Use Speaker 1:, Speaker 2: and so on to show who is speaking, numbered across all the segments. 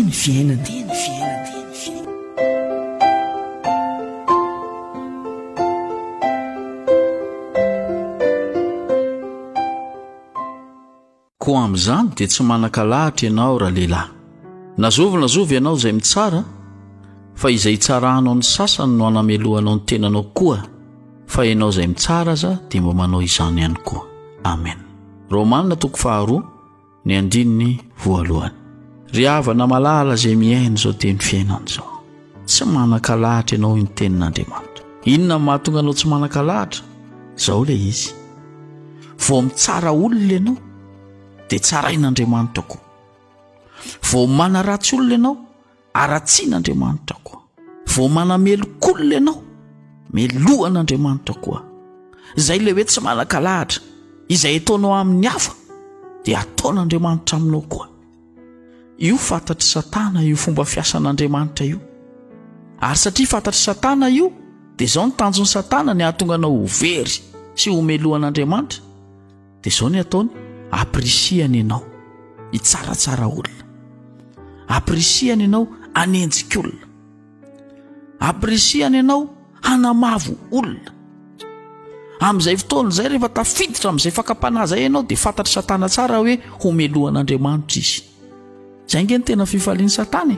Speaker 1: teny fiainana.
Speaker 2: Koa amin'izany dia tsy manan-kalahatra ianao raha lehilahy. Nazovy ianao izay mitsara, fa izay tsarahanao ny sasany no anamelohanao ny tenanao koa, fa ianao izay mitsara aza dia mba manao izany ihany koa. Amen. Romanina 4:1. Ry havana malala izay miaina izao teny fiainana izao, tsy manan-kalahatra ianao ny tenin'Andriamanitra. Inona no mahatonga anao tsy manan-kalahatra? Izao ilay izy. Vao mitsara olona ianao dia tsarain'Andriamanitra koa. Vao manaratsy olona ianao, aratsian'Andriamanitra koa. Vao manamelokolona ianao, melohan'Andriamanitra koa. Izay ilay hoe tsy manan-kalahatra, izay ataonao amin'ny hafa dia ataon'Andriamanitra aminao koa. Io fantatry Satana io fomba fiasan'Andriamanitra io. Ary satria fantatry Satana io, dia izao ny tanjon'ny Satana ny ahatonga anao ho very sy ho melohan'Andriamanitra. Dia izao ny ataony, aprisiany ianao hitsaratsara olona, aprisiany ianao hanenjika olona, aprisiany ianao hanamavo olona. Amin'izay fotoana izay rehefa tafiditra amin'izay fakapanahy izay ianao dia fantatry Satana tsara hoe ho melohan'Andriamanitra izy. Izay nge ny tena fifalian'ny Satana,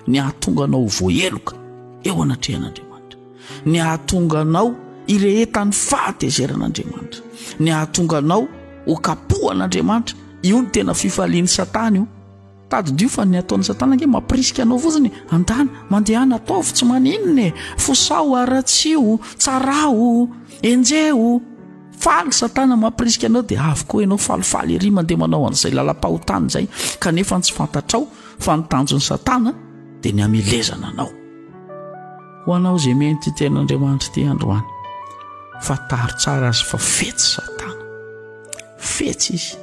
Speaker 2: ny ahatonga anao voaheloka eo anatrehan'Andriamanitra, ny ahatonga anao irehetan'ny fahatezeran'Andriamanitra, ny ahatonga anao ho kapohan'Andriamanitra. Io ny tena fifalian'ny Satana io. Tadidio fa ny ataon'ny Satana nge mampirisika anao fotsiny, andana mandehana ataovy tsy maninona, fosao aratsio, tsarao, enjeo. Faly Satana mampirisika anao dia avy koa ianao falifaly ery mandeha manao an'izay lalam-pahotany izay, kanefa tsy fantatrao fa ny tanjon'ny Satana dia ny hamelezana anao. Ho anao izay miheno ity tenin'Andriamanitra ity androany, fantaro tsara azy fa fetsy Satana, fetsy izy.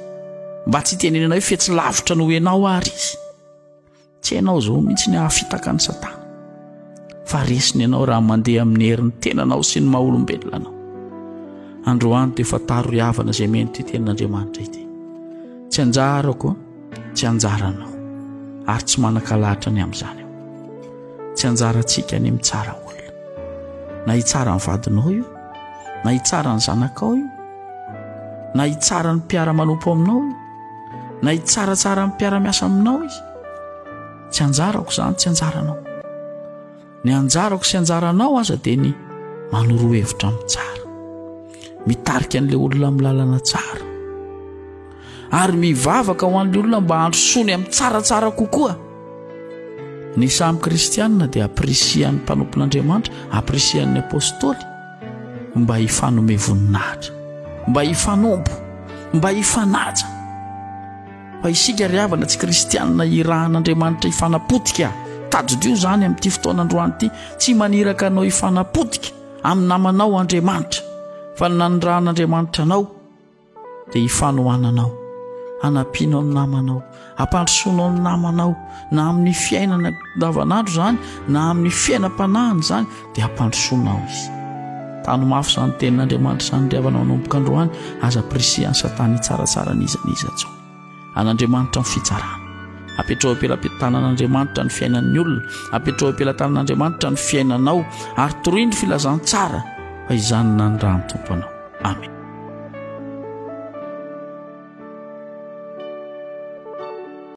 Speaker 2: Mba tsy tenenana hoe fetsy lavitra no ianao ary izy. Tsy ianao izao mihitsy ny hahafitaka ny Satana, fa resiny ianao raha mandeha amin'ny herin'ny tenanao sy ny maha-olombelona anao. Androany dia fantaro ry havana izay miheno ity tenin'Andriamanitra ity. Tsy anjarako, tsy anjaranao, ary tsy manan-kalahatra ny amin'izany eo. Tsy anjarantsika ny mitsara olona, na hitsara ny vadinao io, na hitsara ny zanakao io, na hitsara ny mpiara-manompo aminao io, na hitsaratsara ny mpiara-miasa aminao izy. Tsy anjarako izany, tsy anjaranao. Ny anjarako sy anjaranao aza dia ny manoro hevitra mitsara, mitarika an'ilay olona amin'ny lalana tsara, ary mivavaka ho an'ilay olona mba handrosony amin'ny tsaratsara kokoa. Ny samy kristianina dia aprisian'ny mpanompon'Andriamanitra, aprisian'ny apôstôly mba hifanome voninahitra, mba hifanompo, mba hifanaja. Fa isika ry havana tsy kristianina irahan'Andriamanitra hifanapotika. Tadidrio izany amin'ity fotoanandroany ity, tsy maniraka anao hifanapotika amin'ny namanao Andriamanitra, fa nanirahan'Andriamanitra anao dia hifanohananao, hanampianao ny namanao, hampandrosoanao ny namanao, na amin'ny fiainana davanandro izany, na amin'ny fiainam-panahiny izany, dia hampandrosoanao izy. Tano mafy izany tenin'Andriamanitra izany ry havana manomboka androany, aza aprisian'ny Satana hitsaratsara nizaniza tsao. An'Andriamanitra ny fitsarana, apetrao ampelam-tanan'Andriamanitra ny fiainan'ny olona, apetrao ampelam-tanan'Andriamanitra ny fiainanao, ary toroy ny filazantsara fa izany na ny raha ny tompo anao. Amen.